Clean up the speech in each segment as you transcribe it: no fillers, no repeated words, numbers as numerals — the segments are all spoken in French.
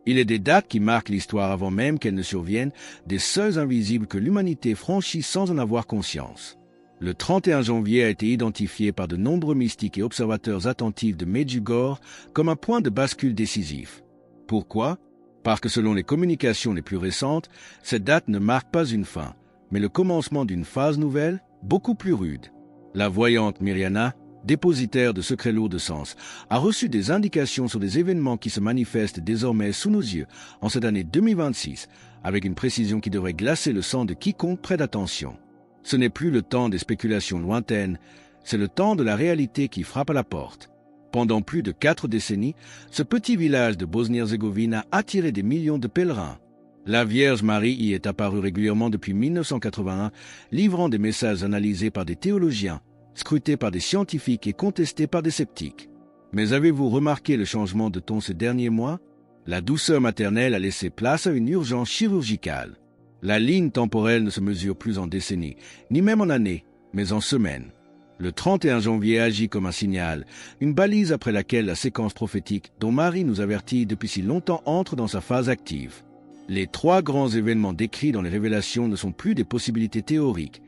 Il est des dates qui marquent l'histoire avant même qu'elle ne survienne, des seuils invisibles que l'humanité franchit sans en avoir conscience. Le 31 janvier a été identifié par de nombreux mystiques et observateurs attentifs de Medjugorje comme un point de bascule décisif. Pourquoi ? Parce que selon les communications les plus récentes, cette date ne marque pas une fin, mais le commencement d'une phase nouvelle, beaucoup plus rude. La voyante Miriana, dépositaire de secrets lourds de sens, a reçu des indications sur des événements qui se manifestent désormais sous nos yeux en cette année 2026, avec une précision qui devrait glacer le sang de quiconque prête attention. Ce n'est plus le temps des spéculations lointaines, c'est le temps de la réalité qui frappe à la porte. Pendant plus de 4 décennies, ce petit village de Bosnie-Herzégovine a attiré des millions de pèlerins. La Vierge Marie y est apparue régulièrement depuis 1981, livrant des messages analysés par des théologiens, scrutés par des scientifiques et contestés par des sceptiques. Mais avez-vous remarqué le changement de ton ces derniers mois ? La douceur maternelle a laissé place à une urgence chirurgicale. La ligne temporelle ne se mesure plus en décennies, ni même en années, mais en semaines. Le 31 janvier agit comme un signal, une balise après laquelle la séquence prophétique dont Marie nous avertit depuis si longtemps entre dans sa phase active. Les 3 grands événements décrits dans les révélations ne sont plus des possibilités théoriques.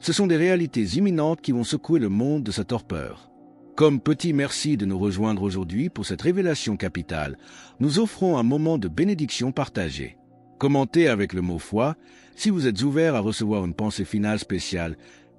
Ce sont des réalités imminentes qui vont secouer le monde de sa torpeur. Comme petit merci de nous rejoindre aujourd'hui pour cette révélation capitale, nous offrons un moment de bénédiction partagée. Commentez avec le mot foi si vous êtes ouvert à recevoir une pensée finale spéciale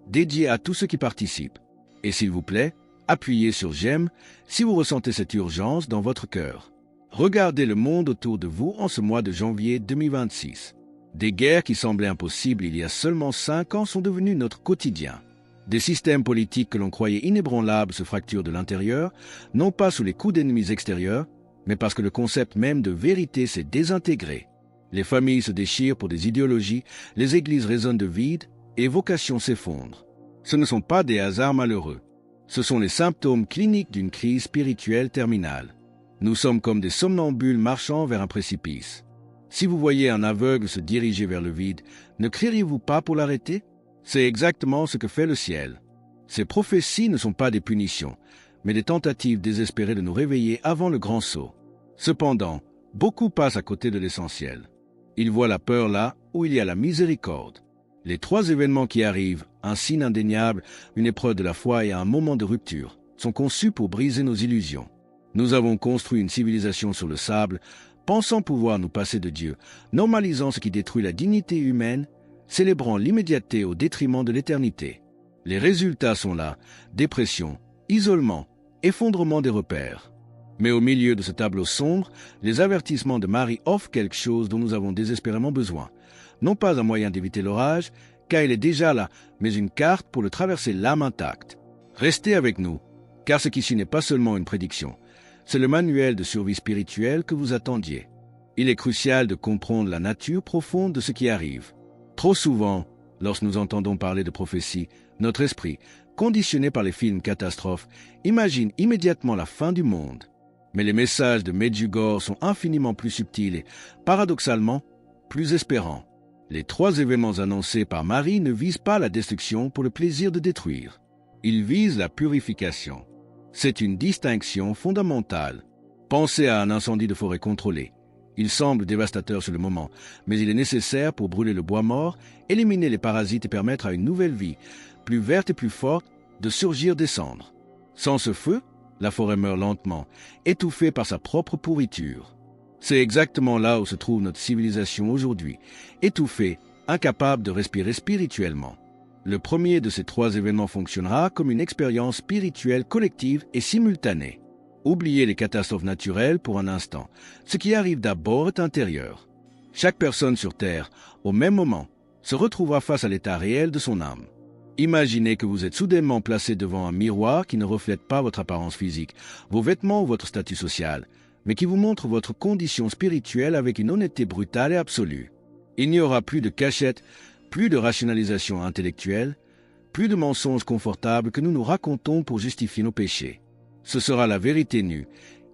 dédiée à tous ceux qui participent. Et s'il vous plaît, appuyez sur j'aime si vous ressentez cette urgence dans votre cœur. Regardez le monde autour de vous en ce mois de janvier 2026. Des guerres qui semblaient impossibles il y a seulement 5 ans sont devenues notre quotidien. Des systèmes politiques que l'on croyait inébranlables se fracturent de l'intérieur, non pas sous les coups d'ennemis extérieurs, mais parce que le concept même de vérité s'est désintégré. Les familles se déchirent pour des idéologies, les églises résonnent de vide et vocations s'effondrent. Ce ne sont pas des hasards malheureux. Ce sont les symptômes cliniques d'une crise spirituelle terminale. Nous sommes comme des somnambules marchant vers un précipice. Si vous voyez un aveugle se diriger vers le vide, ne crieriez-vous pas pour l'arrêter ? C'est exactement ce que fait le ciel. Ces prophéties ne sont pas des punitions, mais des tentatives désespérées de nous réveiller avant le grand saut. Cependant, beaucoup passent à côté de l'essentiel. Ils voient la peur là où il y a la miséricorde. Les 3 événements qui arrivent, un signe indéniable, une épreuve de la foi et un moment de rupture, sont conçus pour briser nos illusions. Nous avons construit une civilisation sur le sable, pensant pouvoir nous passer de Dieu, normalisant ce qui détruit la dignité humaine, célébrant l'immédiateté au détriment de l'éternité. Les résultats sont là, dépression, isolement, effondrement des repères. Mais au milieu de ce tableau sombre, les avertissements de Marie offrent quelque chose dont nous avons désespérément besoin. Non pas un moyen d'éviter l'orage, car il est déjà là, mais une carte pour le traverser l'âme intacte. Restez avec nous, car ce qui suit n'est pas seulement une prédiction, c'est le manuel de survie spirituelle que vous attendiez. Il est crucial de comprendre la nature profonde de ce qui arrive. Trop souvent, lorsque nous entendons parler de prophétie, notre esprit, conditionné par les films catastrophes, imagine immédiatement la fin du monde. Mais les messages de Medjugorje sont infiniment plus subtils et, paradoxalement, plus espérants. Les 3 événements annoncés par Marie ne visent pas la destruction pour le plaisir de détruire. Ils visent la purification. C'est une distinction fondamentale. Pensez à un incendie de forêt contrôlé. Il semble dévastateur sur le moment, mais il est nécessaire pour brûler le bois mort, éliminer les parasites et permettre à une nouvelle vie, plus verte et plus forte, de surgir des cendres. Sans ce feu, la forêt meurt lentement, étouffée par sa propre pourriture. C'est exactement là où se trouve notre civilisation aujourd'hui, étouffée, incapable de respirer spirituellement. Le premier de ces 3 événements fonctionnera comme une expérience spirituelle collective et simultanée. Oubliez les catastrophes naturelles pour un instant. Ce qui arrive d'abord est intérieur. Chaque personne sur Terre, au même moment, se retrouvera face à l'état réel de son âme. Imaginez que vous êtes soudainement placé devant un miroir qui ne reflète pas votre apparence physique, vos vêtements ou votre statut social, mais qui vous montre votre condition spirituelle avec une honnêteté brutale et absolue. Il n'y aura plus de cachette, plus de rationalisation intellectuelle, plus de mensonges confortables que nous nous racontons pour justifier nos péchés. Ce sera la vérité nue,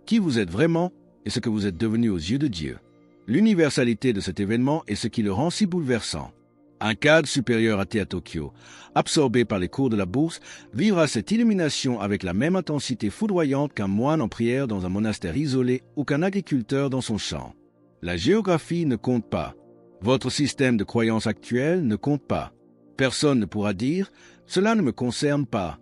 qui vous êtes vraiment et ce que vous êtes devenu aux yeux de Dieu. L'universalité de cet événement est ce qui le rend si bouleversant. Un cadre supérieur athée à Tokyo, absorbé par les cours de la bourse, vivra cette illumination avec la même intensité foudroyante qu'un moine en prière dans un monastère isolé ou qu'un agriculteur dans son champ. La géographie ne compte pas. Votre système de croyance actuel ne compte pas. Personne ne pourra dire « cela ne me concerne pas ».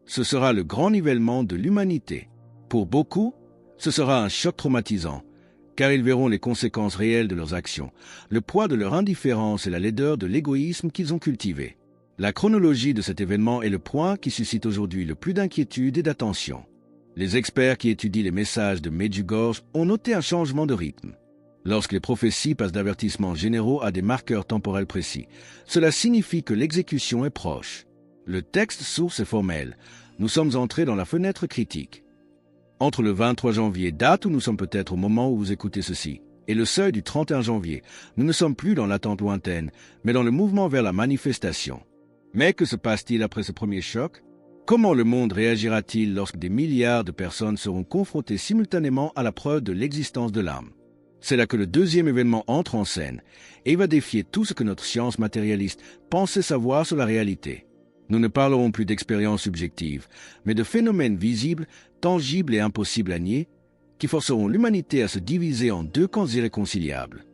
Ce sera le grand nivellement de l'humanité. Pour beaucoup, ce sera un choc traumatisant, car ils verront les conséquences réelles de leurs actions, le poids de leur indifférence et la laideur de l'égoïsme qu'ils ont cultivé. La chronologie de cet événement est le point qui suscite aujourd'hui le plus d'inquiétude et d'attention. Les experts qui étudient les messages de Medjugorje ont noté un changement de rythme. Lorsque les prophéties passent d'avertissements généraux à des marqueurs temporels précis, cela signifie que l'exécution est proche. Le texte source est formel. Nous sommes entrés dans la fenêtre critique. Entre le 23 janvier, date où nous sommes peut-être au moment où vous écoutez ceci, et le seuil du 31 janvier, nous ne sommes plus dans l'attente lointaine, mais dans le mouvement vers la manifestation. Mais que se passe-t-il après ce premier choc? Comment le monde réagira-t-il lorsque des milliards de personnes seront confrontées simultanément à la preuve de l'existence de l'âme? C'est là que le deuxième événement entre en scène, et il va défier tout ce que notre science matérialiste pensait savoir sur la réalité. Nous ne parlerons plus d'expériences subjectives, mais de phénomènes visibles, tangibles et impossibles à nier, qui forceront l'humanité à se diviser en deux camps irréconciliables.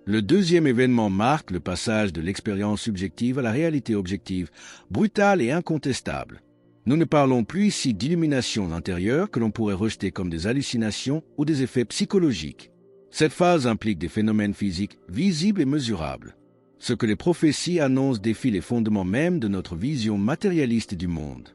Le deuxième événement marque le passage de l'expérience subjective à la réalité objective, brutale et incontestable. Nous ne parlons plus ici d'illuminations intérieures que l'on pourrait rejeter comme des hallucinations ou des effets psychologiques. Cette phase implique des phénomènes physiques visibles et mesurables. Ce que les prophéties annoncent défie les fondements même de notre vision matérialiste du monde.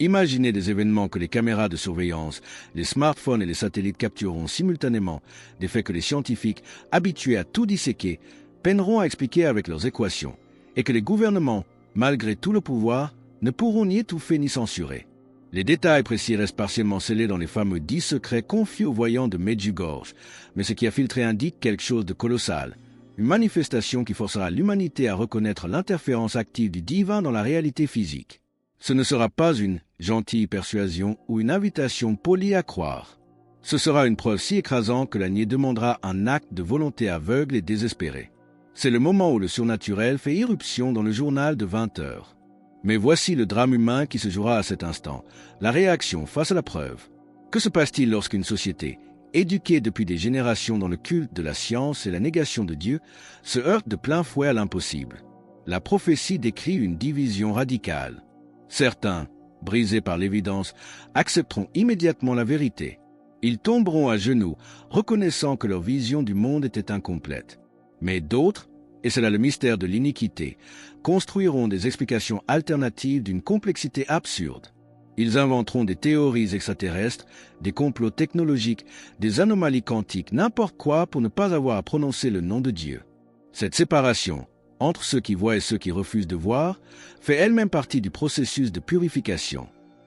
Imaginez des événements que les caméras de surveillance, les smartphones et les satellites captureront simultanément, des faits que les scientifiques, habitués à tout disséquer, peineront à expliquer avec leurs équations, et que les gouvernements, malgré tout le pouvoir, ne pourront ni étouffer ni censurer. Les détails précis restent partiellement scellés dans les fameux 10 secrets confiés aux voyants de Medjugorje, mais ce qui a filtré indique quelque chose de colossal. Une manifestation qui forcera l'humanité à reconnaître l'interférence active du divin dans la réalité physique. Ce ne sera pas une gentille persuasion ou une invitation polie à croire. Ce sera une preuve si écrasante que la nier demandera un acte de volonté aveugle et désespéré. C'est le moment où le surnaturel fait irruption dans le journal de 20 heures. Mais voici le drame humain qui se jouera à cet instant, la réaction face à la preuve. Que se passe-t-il lorsqu'une société, éduquée depuis des générations dans le culte de la science et la négation de Dieu, se heurte de plein fouet à l'impossible? La prophétie décrit une division radicale. Certains, brisés par l'évidence, accepteront immédiatement la vérité. Ils tomberont à genoux, reconnaissant que leur vision du monde était incomplète. Mais d'autres, et c'est là le mystère de l'iniquité, construiront des explications alternatives d'une complexité absurde. Ils inventeront des théories extraterrestres, des complots technologiques, des anomalies quantiques, n'importe quoi pour ne pas avoir à prononcer le nom de Dieu. Cette séparation, entre ceux qui voient et ceux qui refusent de voir, fait elle-même partie du processus de purification.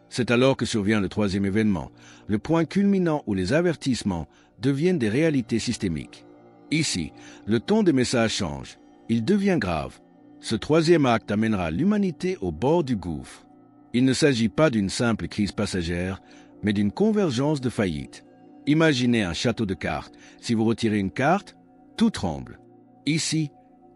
C'est alors que survient le troisième événement, le point culminant où les avertissements deviennent des réalités systémiques. Ici, le ton des messages change. Il devient grave. Ce troisième acte amènera l'humanité au bord du gouffre. Il ne s'agit pas d'une simple crise passagère, mais d'une convergence de faillite. Imaginez un château de cartes. Si vous retirez une carte, tout tremble. Ici,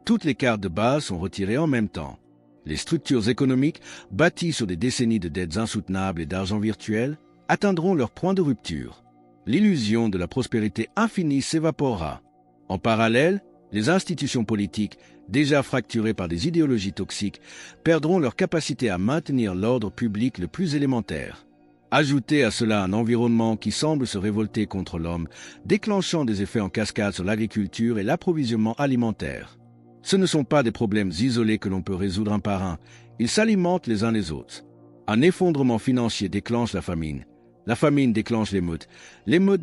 toutes les cartes de base sont retirées en même temps. Les structures économiques, bâties sur des décennies de dettes insoutenables et d'argent virtuel, atteindront leur point de rupture. L'illusion de la prospérité infinie s'évaporera. En parallèle, les institutions politiques, déjà fracturées par des idéologies toxiques, perdront leur capacité à maintenir l'ordre public le plus élémentaire. Ajoutez à cela un environnement qui semble se révolter contre l'homme, déclenchant des effets en cascade sur l'agriculture et l'approvisionnement alimentaire. Ce ne sont pas des problèmes isolés que l'on peut résoudre un par un, ils s'alimentent les uns les autres. Un effondrement financier déclenche la famine déclenche l'émeute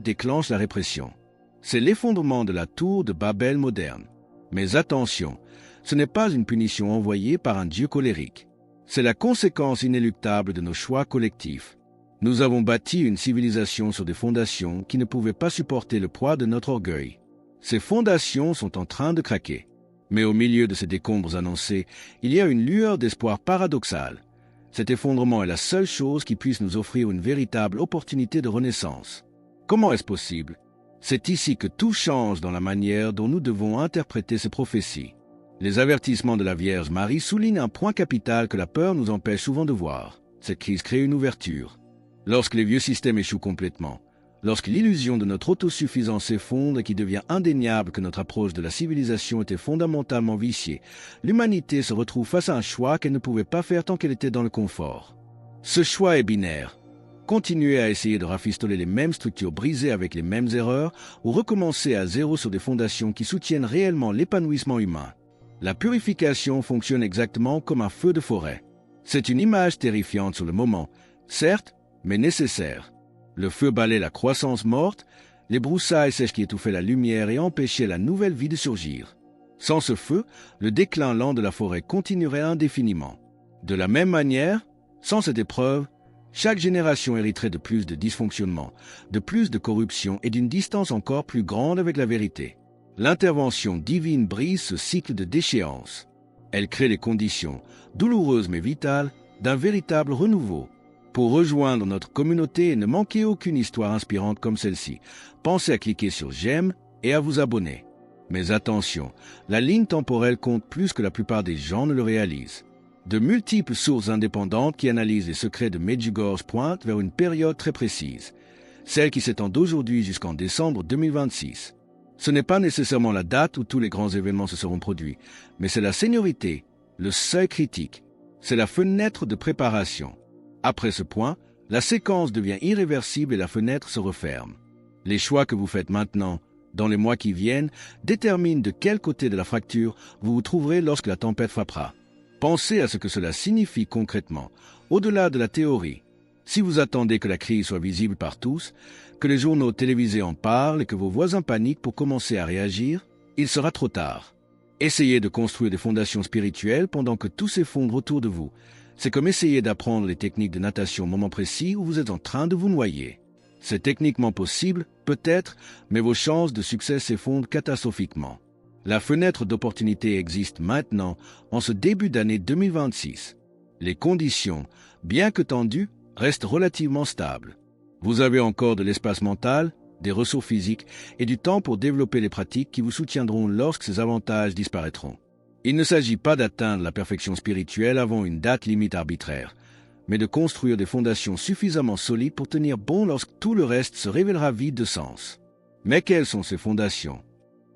déclenche la répression. C'est l'effondrement de la tour de Babel moderne. Mais attention, ce n'est pas une punition envoyée par un Dieu colérique. C'est la conséquence inéluctable de nos choix collectifs. Nous avons bâti une civilisation sur des fondations qui ne pouvaient pas supporter le poids de notre orgueil. Ces fondations sont en train de craquer. Mais au milieu de ces décombres annoncés, il y a une lueur d'espoir paradoxale. Cet effondrement est la seule chose qui puisse nous offrir une véritable opportunité de renaissance. Comment est-ce possible? C'est ici que tout change dans la manière dont nous devons interpréter ces prophéties. Les avertissements de la Vierge Marie soulignent un point capital que la peur nous empêche souvent de voir. Cette crise crée une ouverture. Lorsque les vieux systèmes échouent complètement, Lorsque l'illusion de notre autosuffisance s'effondre et qu'il devient indéniable que notre approche de la civilisation était fondamentalement viciée, l'humanité se retrouve face à un choix qu'elle ne pouvait pas faire tant qu'elle était dans le confort. Ce choix est binaire. Continuer à essayer de rafistoler les mêmes structures brisées avec les mêmes erreurs ou recommencer à zéro sur des fondations qui soutiennent réellement l'épanouissement humain. La purification fonctionne exactement comme un feu de forêt. C'est une image terrifiante sur le moment, certes, mais nécessaire. Le feu balaie la croissance morte, les broussailles sèches qui étouffaient la lumière et empêchaient la nouvelle vie de surgir. Sans ce feu, le déclin lent de la forêt continuerait indéfiniment. De la même manière, sans cette épreuve, chaque génération hériterait de plus de dysfonctionnements, de plus de corruption et d'une distance encore plus grande avec la vérité. L'intervention divine brise ce cycle de déchéance. Elle crée les conditions, douloureuses mais vitales, d'un véritable renouveau. Pour rejoindre notre communauté et ne manquer aucune histoire inspirante comme celle-ci, pensez à cliquer sur « J'aime » et à vous abonner. Mais attention, la ligne temporelle compte plus que la plupart des gens ne le réalisent. De multiples sources indépendantes qui analysent les secrets de Medjugorje pointent vers une période très précise, celle qui s'étend d'aujourd'hui jusqu'en décembre 2026. Ce n'est pas nécessairement la date où tous les grands événements se seront produits, mais c'est la seniorité, le seuil critique. C'est la fenêtre de préparation. Après ce point, la séquence devient irréversible et la fenêtre se referme. Les choix que vous faites maintenant, dans les mois qui viennent, déterminent de quel côté de la fracture vous vous trouverez lorsque la tempête frappera. Pensez à ce que cela signifie concrètement, au-delà de la théorie. Si vous attendez que la crise soit visible par tous, que les journaux télévisés en parlent et que vos voisins paniquent pour commencer à réagir, il sera trop tard. Essayez de construire des fondations spirituelles pendant que tout s'effondre autour de vous. C'est comme essayer d'apprendre les techniques de natation au moment précis où vous êtes en train de vous noyer. C'est techniquement possible, peut-être, mais vos chances de succès s'effondrent catastrophiquement. La fenêtre d'opportunité existe maintenant, en ce début d'année 2026. Les conditions, bien que tendues, restent relativement stables. Vous avez encore de l'espace mental, des ressources physiques et du temps pour développer les pratiques qui vous soutiendront lorsque ces avantages disparaîtront. Il ne s'agit pas d'atteindre la perfection spirituelle avant une date limite arbitraire, mais de construire des fondations suffisamment solides pour tenir bon lorsque tout le reste se révélera vide de sens. Mais quelles sont ces fondations ?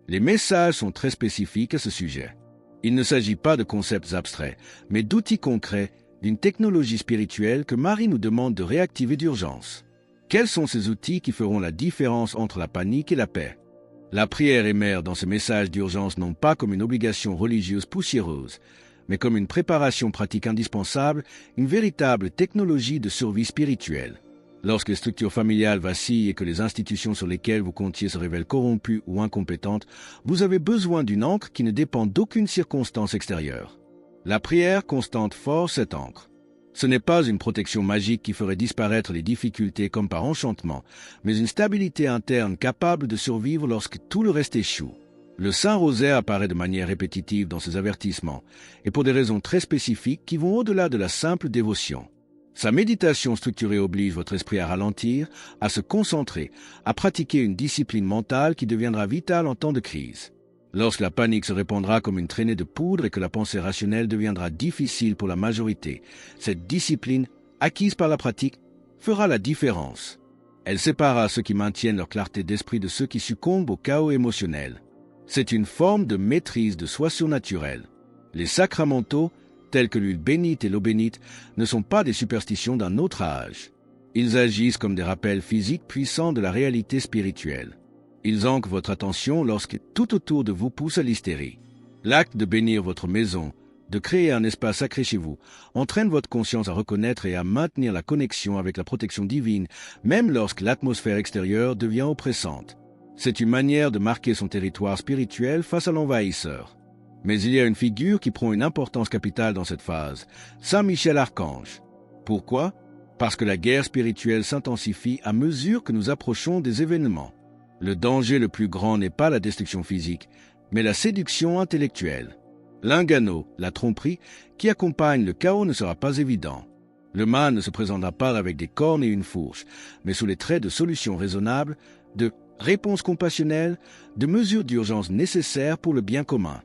Les messages sont très spécifiques à ce sujet. Il ne s'agit pas de concepts abstraits, mais d'outils concrets, d'une technologie spirituelle que Marie nous demande de réactiver d'urgence. Quels sont ces outils qui feront la différence entre la panique et la paix ? La prière émerge dans ce message d'urgence non pas comme une obligation religieuse poussiéreuse, mais comme une préparation pratique indispensable, une véritable technologie de survie spirituelle. Lorsque les structures familiales vacillent et que les institutions sur lesquelles vous comptiez se révèlent corrompues ou incompétentes, vous avez besoin d'une ancre qui ne dépend d'aucune circonstance extérieure. La prière constante force cette ancre. Ce n'est pas une protection magique qui ferait disparaître les difficultés comme par enchantement, mais une stabilité interne capable de survivre lorsque tout le reste échoue. Le Saint-Rosaire apparaît de manière répétitive dans ces avertissements, et pour des raisons très spécifiques qui vont au-delà de la simple dévotion. Sa méditation structurée oblige votre esprit à ralentir, à se concentrer, à pratiquer une discipline mentale qui deviendra vitale en temps de crise. Lorsque la panique se répandra comme une traînée de poudre et que la pensée rationnelle deviendra difficile pour la majorité, cette discipline, acquise par la pratique, fera la différence. Elle séparera ceux qui maintiennent leur clarté d'esprit de ceux qui succombent au chaos émotionnel. C'est une forme de maîtrise de soi surnaturelle. Les sacramentaux, tels que l'huile bénite et l'eau bénite, ne sont pas des superstitions d'un autre âge. Ils agissent comme des rappels physiques puissants de la réalité spirituelle. Ils ancrent votre attention lorsque tout autour de vous pousse à l'hystérie. L'acte de bénir votre maison, de créer un espace sacré chez vous, entraîne votre conscience à reconnaître et à maintenir la connexion avec la protection divine, même lorsque l'atmosphère extérieure devient oppressante. C'est une manière de marquer son territoire spirituel face à l'envahisseur. Mais il y a une figure qui prend une importance capitale dans cette phase, Saint Michel Archange. Pourquoi ? Parce que la guerre spirituelle s'intensifie à mesure que nous approchons des événements. Le danger le plus grand n'est pas la destruction physique, mais la séduction intellectuelle. L'ingano, la tromperie, qui accompagne le chaos ne sera pas évident. Le mal ne se présentera pas avec des cornes et une fourche, mais sous les traits de solutions raisonnables, de réponses compassionnelles, de mesures d'urgence nécessaires pour le bien commun.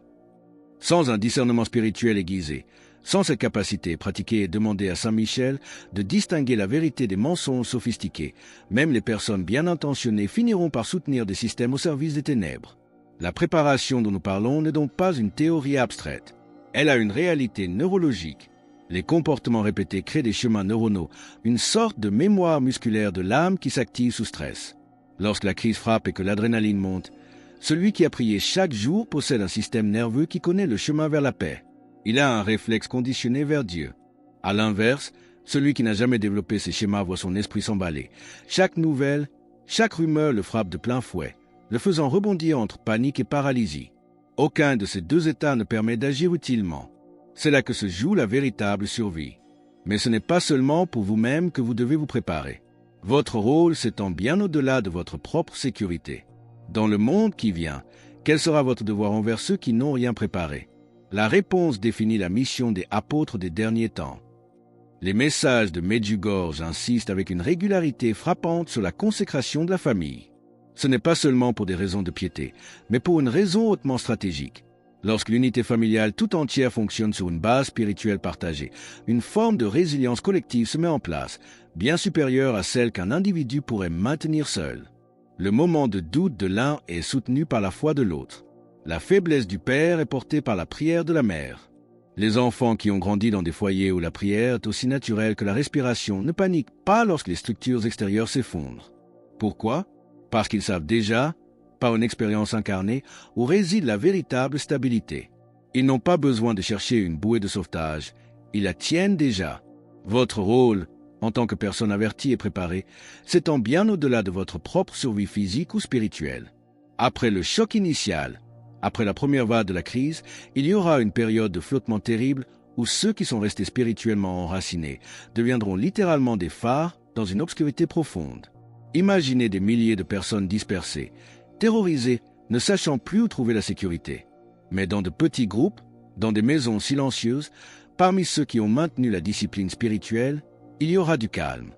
Sans un discernement spirituel aiguisé, Sans cette capacité pratiquée et demandée à Saint Michel de distinguer la vérité des mensonges sophistiqués, même les personnes bien intentionnées finiront par soutenir des systèmes au service des ténèbres. La préparation dont nous parlons n'est donc pas une théorie abstraite. Elle a une réalité neurologique. Les comportements répétés créent des chemins neuronaux, une sorte de mémoire musculaire de l'âme qui s'active sous stress. Lorsque la crise frappe et que l'adrénaline monte, celui qui a prié chaque jour possède un système nerveux qui connaît le chemin vers la paix. Il a un réflexe conditionné vers Dieu. À l'inverse, celui qui n'a jamais développé ces schémas voit son esprit s'emballer. Chaque nouvelle, chaque rumeur le frappe de plein fouet, le faisant rebondir entre panique et paralysie. Aucun de ces deux états ne permet d'agir utilement. C'est là que se joue la véritable survie. Mais ce n'est pas seulement pour vous-même que vous devez vous préparer. Votre rôle s'étend bien au-delà de votre propre sécurité. Dans le monde qui vient, quel sera votre devoir envers ceux qui n'ont rien préparé? La réponse définit la mission des apôtres des derniers temps. Les messages de Medjugorje insistent avec une régularité frappante sur la consécration de la famille. Ce n'est pas seulement pour des raisons de piété, mais pour une raison hautement stratégique. Lorsque l'unité familiale tout entière fonctionne sur une base spirituelle partagée, une forme de résilience collective se met en place, bien supérieure à celle qu'un individu pourrait maintenir seul. Le moment de doute de l'un est soutenu par la foi de l'autre. La faiblesse du père est portée par la prière de la mère. Les enfants qui ont grandi dans des foyers où la prière est aussi naturelle que la respiration ne paniquent pas lorsque les structures extérieures s'effondrent. Pourquoi? Parce qu'ils savent déjà, par une expérience incarnée, où réside la véritable stabilité. Ils n'ont pas besoin de chercher une bouée de sauvetage, ils la tiennent déjà. Votre rôle, en tant que personne avertie et préparée, s'étend bien au-delà de votre propre survie physique ou spirituelle. Après le choc initial, après la première vague de la crise, il y aura une période de flottement terrible où ceux qui sont restés spirituellement enracinés deviendront littéralement des phares dans une obscurité profonde. Imaginez des milliers de personnes dispersées, terrorisées, ne sachant plus où trouver la sécurité. Mais dans de petits groupes, dans des maisons silencieuses, parmi ceux qui ont maintenu la discipline spirituelle, il y aura du calme.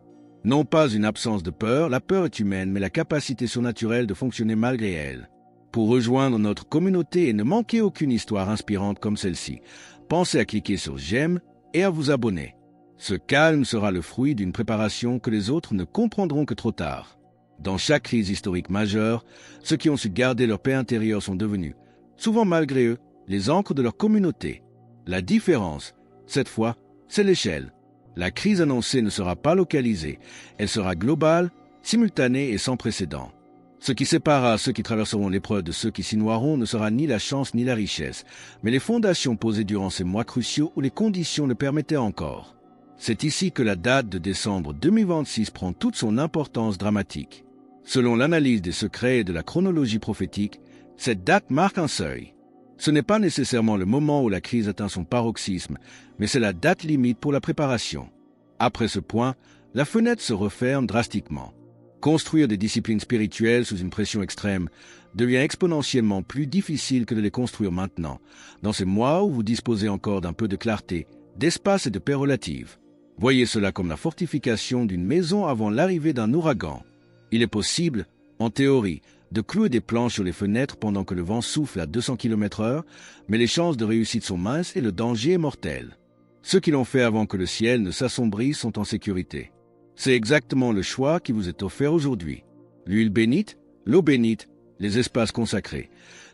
Non pas une absence de peur, la peur est humaine, mais la capacité surnaturelle de fonctionner malgré elle. Pour rejoindre notre communauté et ne manquer aucune histoire inspirante comme celle-ci, pensez à cliquer sur « J'aime » et à vous abonner. Ce calme sera le fruit d'une préparation que les autres ne comprendront que trop tard. Dans chaque crise historique majeure, ceux qui ont su garder leur paix intérieure sont devenus, souvent malgré eux, les ancres de leur communauté. La différence, cette fois, c'est l'échelle. La crise annoncée ne sera pas localisée, elle sera globale, simultanée et sans précédent. Ce qui séparera ceux qui traverseront l'épreuve de ceux qui s'y noieront ne sera ni la chance ni la richesse, mais les fondations posées durant ces mois cruciaux où les conditions le permettaient encore. C'est ici que la date de décembre 2026 prend toute son importance dramatique. Selon l'analyse des secrets et de la chronologie prophétique, cette date marque un seuil. Ce n'est pas nécessairement le moment où la crise atteint son paroxysme, mais c'est la date limite pour la préparation. Après ce point, la fenêtre se referme drastiquement. Construire des disciplines spirituelles sous une pression extrême devient exponentiellement plus difficile que de les construire maintenant, dans ces mois où vous disposez encore d'un peu de clarté, d'espace et de paix relative. Voyez cela comme la fortification d'une maison avant l'arrivée d'un ouragan. Il est possible, en théorie, de clouer des planches sur les fenêtres pendant que le vent souffle à 200 km/h, mais les chances de réussite sont minces et le danger est mortel. Ceux qui l'ont fait avant que le ciel ne s'assombrisse sont en sécurité. C'est exactement le choix qui vous est offert aujourd'hui. L'huile bénite, l'eau bénite, les espaces consacrés.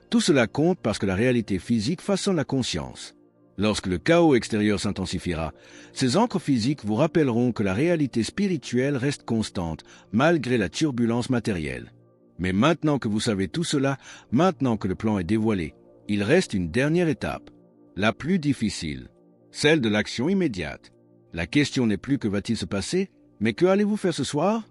Tout cela compte parce que la réalité physique façonne la conscience. Lorsque le chaos extérieur s'intensifiera, ces ancres physiques vous rappelleront que la réalité spirituelle reste constante, malgré la turbulence matérielle. Mais maintenant que vous savez tout cela, maintenant que le plan est dévoilé, il reste une dernière étape, la plus difficile, celle de l'action immédiate. La question n'est plus que va-t-il se passer, mais que allez-vous faire ce soir?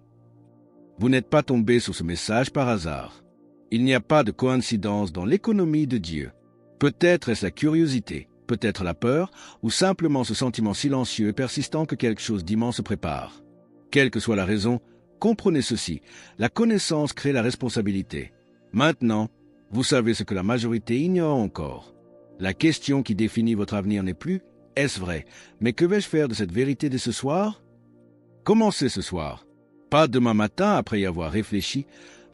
Vous n'êtes pas tombé sur ce message par hasard. Il n'y a pas de coïncidence dans l'économie de Dieu. Peut-être est-ce la curiosité, peut-être la peur, ou simplement ce sentiment silencieux et persistant que quelque chose d'immense se prépare. Quelle que soit la raison, comprenez ceci, la connaissance crée la responsabilité. Maintenant, vous savez ce que la majorité ignore encore. La question qui définit votre avenir n'est plus « est-ce vrai ?» mais « que vais-je faire de cette vérité dès ce soir ?» Commencez ce soir. Pas demain matin après y avoir réfléchi,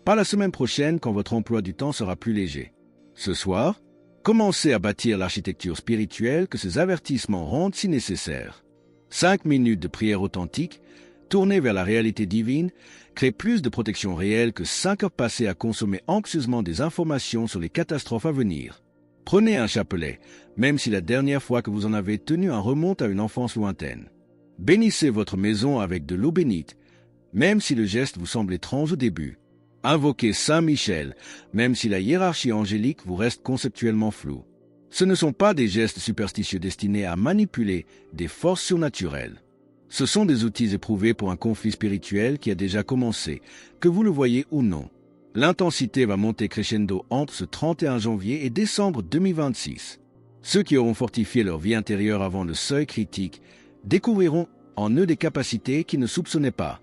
pas la semaine prochaine quand votre emploi du temps sera plus léger. Ce soir, Commencez à bâtir l'architecture spirituelle que ces avertissements rendent si nécessaire. 5 minutes de prière authentique, tournée vers la réalité divine, crée plus de protection réelle que 5 heures passées à consommer anxieusement des informations sur les catastrophes à venir. Prenez un chapelet, même si la dernière fois que vous en avez tenu un remonte à une enfance lointaine. Bénissez votre maison avec de l'eau bénite, même si le geste vous semble étrange au début. Invoquez Saint Michel, même si la hiérarchie angélique vous reste conceptuellement floue. Ce ne sont pas des gestes superstitieux destinés à manipuler des forces surnaturelles. Ce sont des outils éprouvés pour un conflit spirituel qui a déjà commencé, que vous le voyez ou non. L'intensité va monter crescendo entre ce 31 janvier et décembre 2026. Ceux qui auront fortifié leur vie intérieure avant le seuil critique découvriront en eux des capacités qu'ils ne soupçonnaient pas.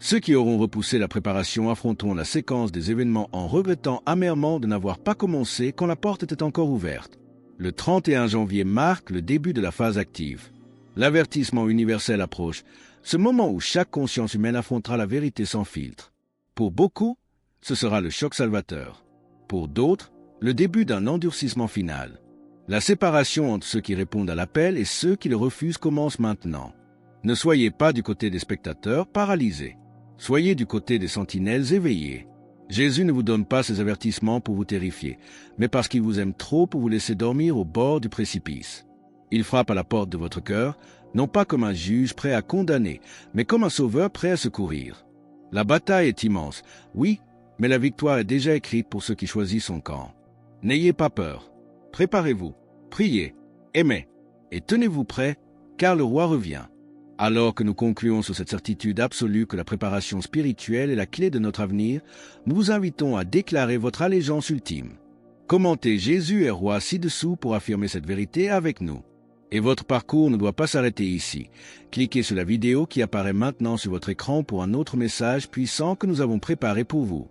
Ceux qui auront repoussé la préparation affronteront la séquence des événements en regrettant amèrement de n'avoir pas commencé quand la porte était encore ouverte. Le 31 janvier marque le début de la phase active. L'avertissement universel approche, ce moment où chaque conscience humaine affrontera la vérité sans filtre. Pour beaucoup, ce sera le choc salvateur. Pour d'autres, le début d'un endurcissement final. La séparation entre ceux qui répondent à l'appel et ceux qui le refusent commence maintenant. Ne soyez pas du côté des spectateurs paralysés. Soyez du côté des sentinelles éveillées. Jésus ne vous donne pas ces avertissements pour vous terrifier, mais parce qu'il vous aime trop pour vous laisser dormir au bord du précipice. Il frappe à la porte de votre cœur, non pas comme un juge prêt à condamner, mais comme un sauveur prêt à secourir. La bataille est immense, oui, mais la victoire est déjà écrite pour ceux qui choisissent son camp. N'ayez pas peur. Préparez-vous, priez, aimez, et tenez-vous prêts, car le roi revient. Alors que nous concluons sur cette certitude absolue que la préparation spirituelle est la clé de notre avenir, nous vous invitons à déclarer votre allégeance ultime. Commentez Jésus est roi ci-dessous pour affirmer cette vérité avec nous. Et votre parcours ne doit pas s'arrêter ici. Cliquez sur la vidéo qui apparaît maintenant sur votre écran pour un autre message puissant que nous avons préparé pour vous.